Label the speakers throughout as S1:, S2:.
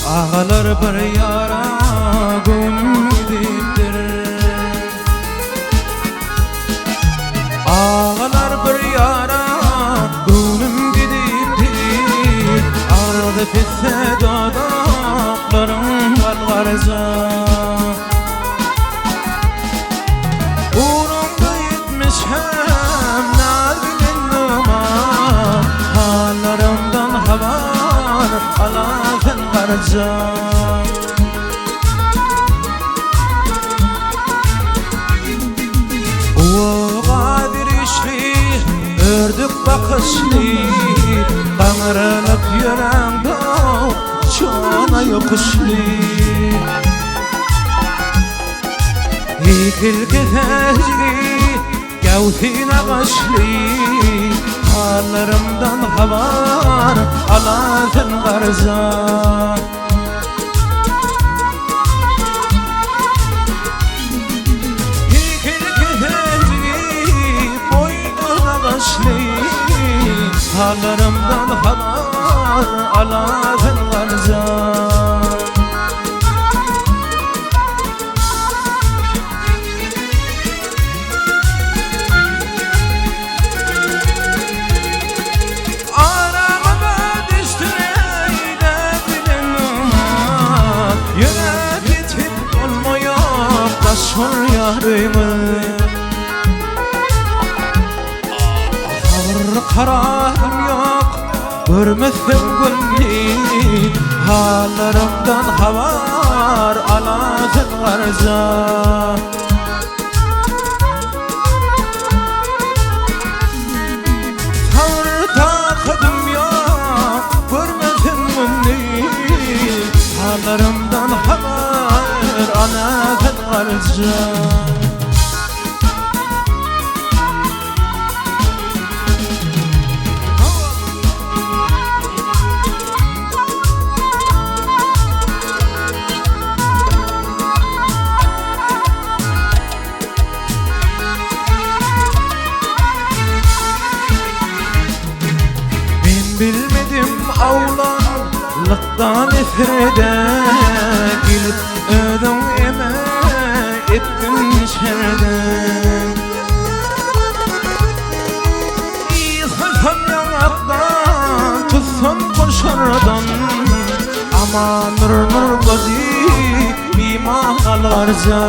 S1: Ağlar bir yara gönlüm gidipdir. Ağlar bir yara gönlüm gidipdir. Arada fesse dodaklarım kalgarca. Uğrumda yetmiş hem nazgınlığıma, hallarımdan haber alasın garca. O qadir işli, ördük bakışlı, qanırılıp yüreğimde çana yokuşlu. İkil kesecli, gavsine kaşlı, hallarımdan haber alasın garca. Hallarımdan haber alasın garca. Aramada düştün eyledim, yürek bitip olmuyor taşır yarımı. Kararım yok, görmezsen gönlüm, hallarımdan haber alasın garca. Savr takıdım yok, görmezsen gönlüm, hallarımdan haber alasın garca. Bilmedim avlanlıktan esirde, gelip ödüm eme ettim şerden. İshalsam yanaktan, tutsam koşardan, ama nur gözü iman alarca.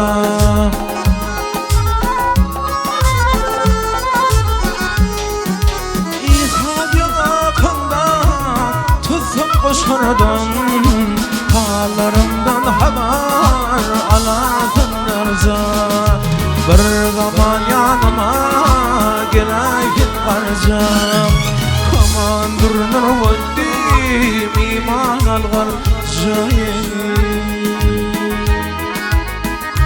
S1: Koşardan, hallarımdan haber alasın garca. Bir zaman yanıma geleyin garca. Kaman durunur völdüm iman al garca.